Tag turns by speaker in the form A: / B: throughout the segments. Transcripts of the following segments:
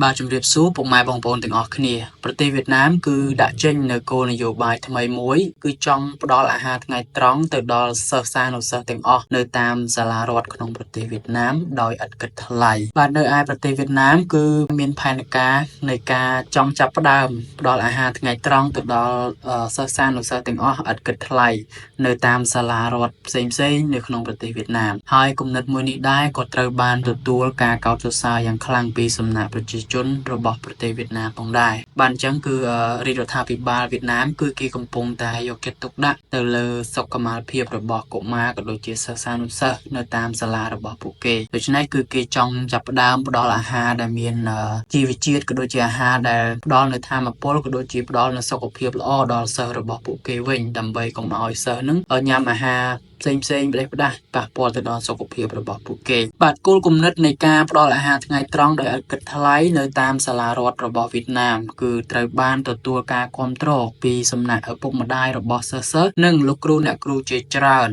A: បាទជំរាបសួរពុកម៉ែបងប្អូនទាំងអស់គ្នាប្រទេសវៀតណាមគឺដាក់ចេញនូវគោលនយោបាយថ្មីមួយគឺចង់ផ្ដល់អាហារថ្ងៃត្រង់ទៅដល់សិស្សានុសិស្សទាំងអស់នៅតាមសាលារដ្ឋក្នុងប្រទេសវៀតណាមដោយឥតគិតថ្លៃបាទនៅឯប្រទេសវៀតណាមគឺមានផែនការនៃការចង់ចាប់ផ្ដើមផ្ដល់អាហារថ្ងៃត្រង់ទៅដល់សិស្សានុសិស្សទាំងអស់ឥតគិតថ្លៃនៅតាមសាលារដ្ឋផ្សេងៗនៅក្នុងប្រទេសវៀតណាមហើយគំនិតមួយនេះដែរក៏ត្រូវបានទទួលការកោតសរសើរយ៉ាងខ្លាំងពីសំណាក់ប្រជាជនរបស់ប្រទេសវៀតណាមផងដែរបាទអញ្ចឹងគឺរាជរដ្ឋាភិបាលវៀតណាមគឺគេកំពុងតែយកចិត្តទុកដាក់ទៅលើសុខុមាលភាពរបស់កុមារក៏ដូចជាសិស្សានុសិស្សនៅតាមសាលារបស់ពួកគេដូច្នេះគឺគេចង់ចាប់ផ្ដើមផ្ដល់អាហារដែលមានជីវជាតិក៏ដូចជាអាហារដែលផ្ដល់នូវធម៌ពលក៏ដូចជាផ្ដល់នូវសុខភាពល្អដល់សិស្សរបស់ពួកគេវិញដើម្បីកុំឲ្យសិស្សនឹងញ៉ាំអាហារផ្សេងផ្ដេសផ្ដាស់ប៉ះពាល់ទៅដល់សុខភាពរបស់ពួកគេបាទគោលគំនិតនៃការផ្ដល់អាហារថ្ងៃត្រង់ដោយឥតគិតថ្លៃនៅតាមសាលារដ្ឋរបស់វៀតណាមគឺត្រូវបានទទួលការគាំទ្រពីសំណាក់ឪពុកម្ដាយរបស់សិស្សនិងលោកគ្រូអ្នកគ្រូជាច្រើន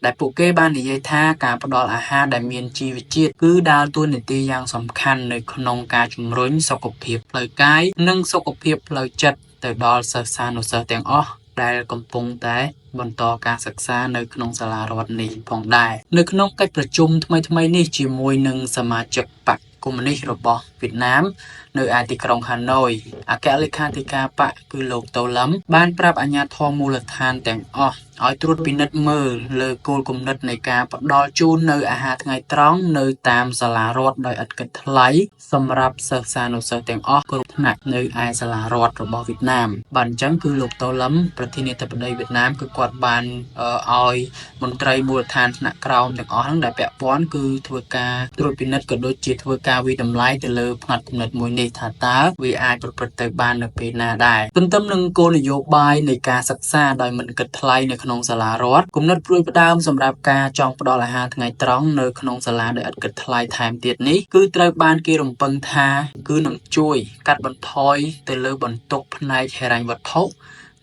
A: ដែលពួកគេបាននិយាយថាការផ្ដល់អាហារដែលមានជីវជាតិគឺដើរតួនាទីយ៉ាងសំខាន់នៅក្នុងការជំរុញសុខភាពផ្លូវកាយនិងសុខភាពផ្លូវចិត្តទៅដល់សិស្សានុសិស្សទាំងអស់ដែលកំពុងតែបន្តការសិក្សានៅក្នុងសាលារដ្ឋនេះផងដែរនៅក្នុងកិច្ចប្រជុំថ្មីៗនេះជាមួយនឹងសមាជិកបកកុម្មុយនីសរបស់វៀតណាមនៅឯទីក្រុងហាណូយអគ្គលេខាធិការបកគឺលោកតូលឹមបានប្រាប់អាជ្ញាធរមូលដ្ឋានទាំងអស់ឲ្យត្រួតពិនិត្យមើលលើគោលគំនិតនៃការផ្ដល់ជូននៅអាហារថ្ងៃត្រង់នៅតាមសាលារដ្ឋដោយឥតគិតថ្លៃសម្រាប់សិស្សានុសិស្សទាំងអស់គ្រប់ថ្នាក់នៅឯសាលារដ្ឋរបស់វៀតណាមបាទអញ្ចឹងគឺលោកតូលឹមប្រធានាធិបតីវៀតណាមគឺគាត់បានឲ្យមន្ត្រីមូលដ្ឋានថ្នាក់ក្រោមទាំងអស់ហ្នឹងដែលពាក់ព័ន្ធគឺធ្វើការត្រួតពិនិត្យក៏ដូចជាធ្វើការវិតម្លៃទៅលើផ្នត់គំនិតមួយនេះថាតើវាអាចប្រព្រឹត្តទៅបាននៅពេលណាដែរទន្ទឹមនឹងគោលនយោបាយនៃការសិក្សាដោយមិនគិតថ្លៃនៅក្នុងសាលារដ្ឋគំនិតព្រួយផ្ដើមសម្រាប់ការចង់ផ្ដល់អាហារថ្ងៃត្រង់នៅក្នុងសាលាដោយឥតគិតថ្លៃថែមទៀតនេះគឺត្រូវបានគេរំពឹងថាគឺនឹងជួយកាត់បន្ថយទៅលើបន្ទុកផ្នែកហិរញ្ញវត្ថុ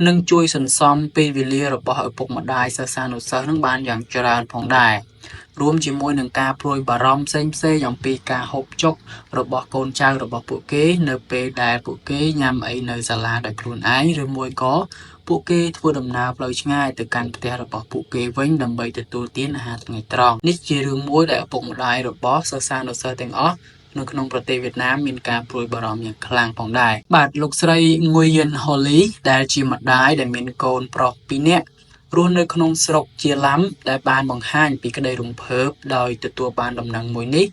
A: និងជួយសន្សំពេលវេលារបស់ឪពុកម្ដាយសិស្សានុសិស្សនឹងបានយ៉ាងច្រើនផងដែររួមជាមួយនឹងការព្រួយបារម្ភផ្សេងអំពីការហូបចុករបស់កូនចៅរបស់ពួកគេនៅពេលដែលពួកគេញ៉ាំអីនៅសាលាដោយខ្លួនឯងឬមួយក៏ពួកគេធ្វើដំណើរផ្លូវឆ្ងាយទៅកាន់ផ្ទះរបស់ពួកគេវិញដើម្បីទទួលទានអាហារថ្ងៃត្រង់នេះជារឿងមួយដែលឪពុកម្ដាយរបស់សិស្សានុសិស្សទាំងអស់នៅក្នុងប្រទេសវៀតណាមមានការព្រួយបារម្ភយ៉ាងខ្លាំងផងដែរបាទលោកស្រីងុយយិនហូលីដែលជាម្ដាយដែលមានកូនប្រុស2នាក់រស់នៅក្នុងស្រុកជាឡាំដែលបានបង្ហាញពីក្តីរំភើបដោយទទួលបានដំណឹងមួយនេះ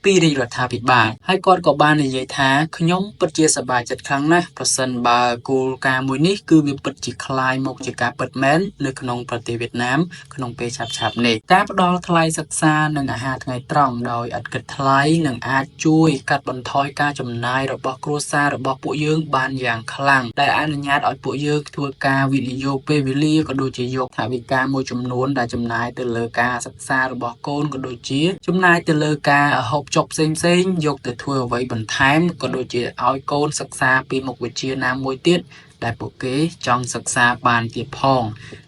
A: ពីរាជរដ្ឋាភិបាលហើយគាត់ក៏បាននិយាយថាខ្ញុំពិតជាសប្បាយចិត្តខ្លាំងណាស់ប្រសិនបើគោលការណ៍មួយនេះគឺវាពិតជាคล้ายមកជាការពិតមែននៅក្នុងប្រទេសវៀតណាមក្នុងពេលឆាប់ៗនេះការផ្ដល់ថ្លៃសិក្សានិងអាហារថ្ងៃត្រង់ដោយឥតគិតថ្លៃនឹងអាចជួយកាត់បន្ថយការចំណាយរបស់គ្រួសាររបស់ពួកយើងបានយ៉ាងខ្លាំងដែលអនុញ្ញាតឲ្យពួកយើងធ្វើការវិនិយោគពេលវេលាក៏ដូចជាយកថវិកាមួយចំនួនដែលចំណាយទៅលើការសិក្សារបស់កូនក៏ដូចជាចំណាយទៅលើការហូបចុកផ្សេងយកទៅធ្វើអ្វីបន្ថែមក៏ដូចជាឲ្យកូនសិក្សាពីមុខវិជ្ជាណាមួយទៀតដែលពួកគេចង់សិក្សាបានទៀតផង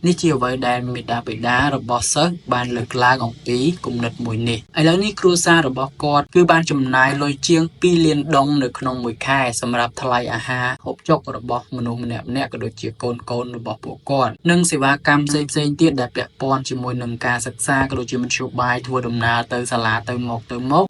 A: នេះជាអ្វីដែលមេដាបេដារបស់សិស្សបានលើកឡើងអំពីគំនិតមួយនេះឥឡូវនេះគ្រួសាររបស់គាត់គឺបានចំណាយលុយជាង2លានដុងនៅក្នុងមួយខែសម្រាប់ថ្លៃអាហារហូបចុករបស់មនុស្សម្នាក់ក៏ដូចជាកូនរបស់ពួកគាត់និងសេវាកម្មផ្សេងទៀតដែលពាក់ព័ន្ធជាមួយនឹងការសិក្សាក៏ដូចជាមធ្យោបាយធ្វើដំណើរទៅសាលាទៅមក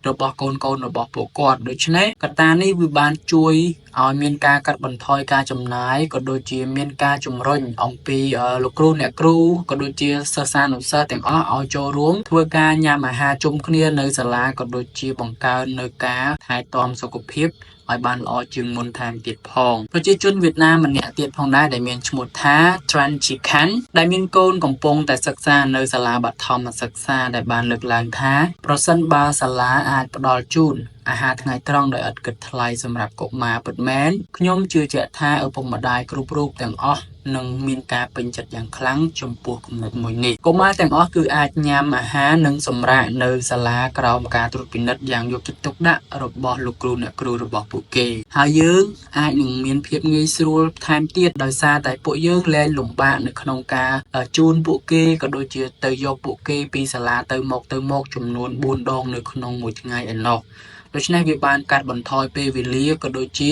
A: របស់កូនរបស់ពួកគាត់ដូច្នេះកត្តានេះវាបានជួយឲ្យមានការកាត់បន្ថយការចំណាយក៏ដូចជាមានការជំរុញអំពីលោកគ្រូអ្នកគ្រូក៏ដូចជាសិស្សានុសិស្សទាំងអស់ឲ្យចូលរួមធ្វើការញ៉ាំអាហារជុំគ្នានៅសាលាក៏ដូចជាបង្កើននៅការថែទាំសុខភាពឲ្យបានល្អជាងមុនថែមទៀតផងប្រជាជនវៀតណាមម្នាក់ទៀតផងដែរដែលមានឈ្មោះថា Tran Chi Khan ដែលមានកូនកំពុងតែសិក្សានៅសាលាបឋមសិក្សាដែលបានលើកឡើងថាប្រសិនបើសាលាអាចផ្ដល់ជូនអាហារថ្ងៃត្រង់ដោយឥតគិតថ្លៃសម្រាប់កុមារពិតមែនខ្ញុំជឿជាក់ថាឪពុកម្ដាយគ្រប់រូបទាំងអស់នឹងមានការពេញចិត្តយ៉ាងខ្លាំងចំពោះគំនិតមួយនេះកុមារទាំងអស់គឺអាចញ៉ាំអាហារនិងសម្រាកនៅសាលាក្រោមការត្រួតពិនិត្យយ៉ាងយកចិត្តទុកដាក់របស់លោកគ្រូអ្នកគ្រូរបស់ពួកគេហើយយើងអាចនឹងមានភាពងាយស្រួលថែមទៀតដោយសារតែពួកយើងលែងលំបាកនៅក្នុងការជូនពួកគេក៏ដូចជាទៅយកពួកគេពីសាលាទៅមកចំនួន4ដងនៅក្នុងមួយថ្ងៃឯណោះ ដូច្នេះវាបានកាត់បន្ថយពេលវេលាក៏ដូចជា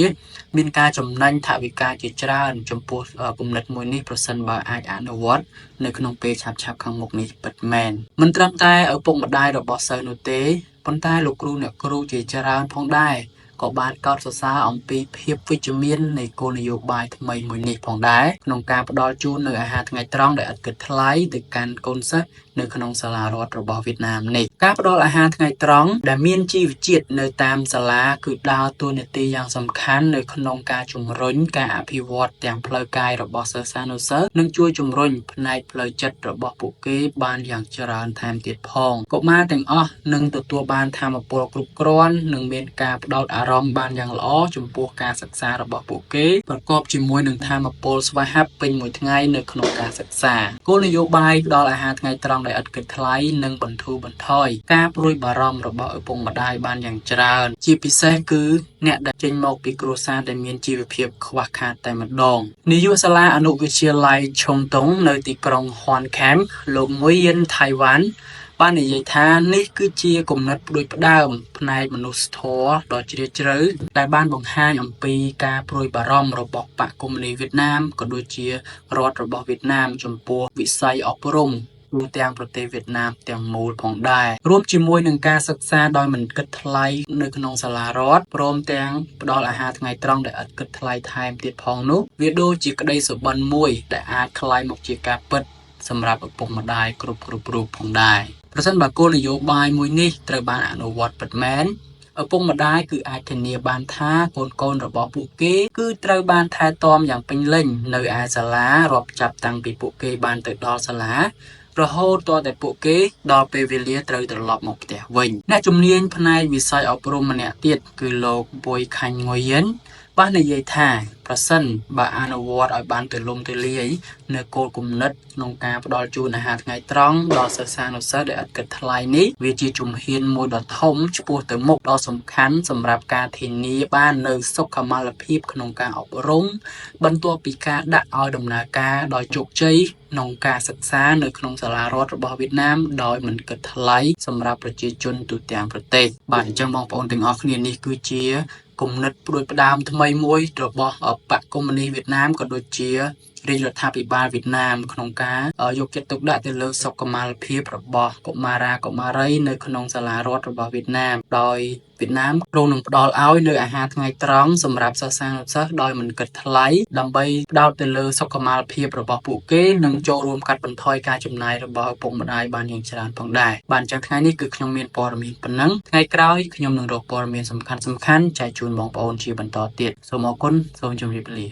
A: មានការចំណេញថវិកាជាច្រើនចំពោះគំនិតមួយនេះប្រសិនបើអាចអនុវត្តនៅក្នុងពេលឆាប់ៗខាងមុខនេះពិតមែនមិនត្រឹមតែឪពុកម្ដាយរបស់សិស្សនោះទេប៉ុន្តែលោកគ្រូអ្នកគ្រូជាច្រើនផងដែរក៏បានកោតសរសើរអំពីភាពវិជ្ជមាននៃគោលនយោបាយថ្មីមួយនេះផងដែរក្នុងការផ្ដល់ជូននូវអាហារថ្ងៃត្រង់ដែលឥតគិតថ្លៃទៅកាន់កូនសិស្សនៅក្នុងសាលារដ្ឋរបស់វៀតណាមនេះការផ្ដល់អាហារថ្ងៃត្រង់ដែលមានជីវជាតិនៅតាមសាលាគឺដើរតួនាទីយ៉ាងសំខាន់នៅក្នុងការជំរុញការអភិវឌ្ឍទាំងផ្លូវកាយរបស់សិស្សានុសិស្សនិងជួយជំរុញផ្នែកផ្លូវចិត្តរបស់ពួកគេបានយ៉ាងច្រើនថែមទៀតផងកុមារទាំងអស់នឹងទទួលបានថាមពលគ្រប់គ្រាន់និងមានការផ្ដោតអារម្មណ៍បានយ៉ាងល្អចំពោះការសិក្សារបស់ពួកគេប្រកបជាមួយនឹងថាមពលស្វាហាប់ពេញមួយថ្ងៃនៅក្នុងការសិក្សាគោលនយោបាយផ្ដល់អាហារថ្ងៃត្រង់ដែលឥតគិតថ្លៃនិងបន្ធូរបន្ថយការព្រួយបារម្ភរបស់ឪពុកម្ដាយបានយ៉ាងច្រើនជាពិសេសគឺអ្នកដែលចេញមកពីគ្រួសារដែលមានជីវភាពខ្វះខាតតែម្ដងនាយកសាលាអនុវិទ្យាល័យឆុងតុងនៅទីក្រុងហ៊ွန်ខេមលោកងុយយិនថៃវ៉ាន់បាននិយាយថានេះគឺជាគំនិតផ្ដួចផ្ដើមផ្នែកមនុស្សធម៌ដ៏ជ្រាលជ្រៅដែលបានបង្ហាញអំពីការព្រួយបារម្ភរបស់បកកុម្មុយនីសវៀតណាមក៏ដូចជារដ្ឋរបស់វៀតណាមចំពោះវិស័យអប់រំទូទាំងប្រទេសវៀតណាមទាំងមូលផងដែររួមជាមួយនឹងការសិក្សាដោយមិនគិតថ្លៃនៅក្នុងសាលារដ្ឋព្រមទាំងផ្ដល់អាហារថ្ងៃត្រង់ដែលឥតគិតថ្លៃថែមទៀតផងនោះវាដូចជាក្តីសុបិនមួយដែលអាចក្លាយមកជាការពិតសម្រាប់ឪពុកម្ដាយគ្រប់រូបផងដែរប្រសិនបើគោលនយោបាយមួយនេះត្រូវបានអនុវត្តពិតមែនឪពុកម្ដាយគឺអាចធានាបានថាកូនរបស់ពួកគេគឺត្រូវបានថែទាំយ៉ាងពេញលេញនៅឯសាលារាប់ចាប់តាំងពីពួកគេបានទៅដល់សាលារហូតទាល់តែពួកគេដល់ពេលវេលាត្រូវត្រឡប់មកផ្ទះវិញអ្នកជំនាញផ្នែកវិស័យអប់រំម្នាក់ទៀតគឺលោកបុយខាញ់ងុយយិនបាននិយាយថាប្រសិនបើអនុវត្តឲ្យបានទូលំទូលាយនៅគោលគំនិតក្នុងការផ្ដល់ជូនអាហារថ្ងៃត្រង់ដល់សិស្សានុសិស្សដែលឥតគិតថ្លៃនេះវាជាជំហានមួយដ៏ធំឆ្ពោះទៅមុខដ៏សំខាន់សម្រាប់ការធានាបាននូវសុខុមាលភាពក្នុងការអប់រំបន្ទាប់ពីការដាក់ឲ្យដំណើរការដោយជោគជ័យក្នុងការសិក្សានៅក្នុងសាលារដ្ឋរបស់វៀតណាមដោយមិនគិតថ្លៃសម្រាប់ប្រជាជនទូទាំងប្រទេសបាទអញ្ចឹងបងប្អូនទាំងអស់គ្នានេះគឺជាគំនិតផ្ដួចផ្ដើមថ្មីមួយរបស់បកកុម្មុយនីសវៀតណាមក៏ដូចជារាជរដ្ឋាភិបាលវៀតណាមក្នុងការយកចិត្តទុកដាក់ទៅលើសុខុមាលភាពរបស់កុមារាកុមារីនៅក្នុងសាលារដ្ឋរបស់វៀតណាមដោយវៀតណាមគ្រោងនឹងផ្ដល់ឲ្យនៅអាហារថ្ងៃត្រង់សម្រាប់សិស្សានុសិស្សដោយមិនគិតថ្លៃដើម្បីផ្ដោតទៅលើសុខុមាលភាពរបស់ពួកគេនិងចូលរួមកាត់បន្ថយការចំណាយរបស់ឪពុកម្ដាយបានយ៉ាងច្រើនផងដែរបាទអញ្ចឹងថ្ងៃនេះគឺខ្ញុំមានព័ត៌មានប៉ុណ្ណឹងថ្ងៃក្រោយខ្ញុំនឹងរកព័ត៌មានសំខាន់ៗចែកជូនបងប្អូនជាបន្តទៀតសូមអរគុណសូមជម្រាបលា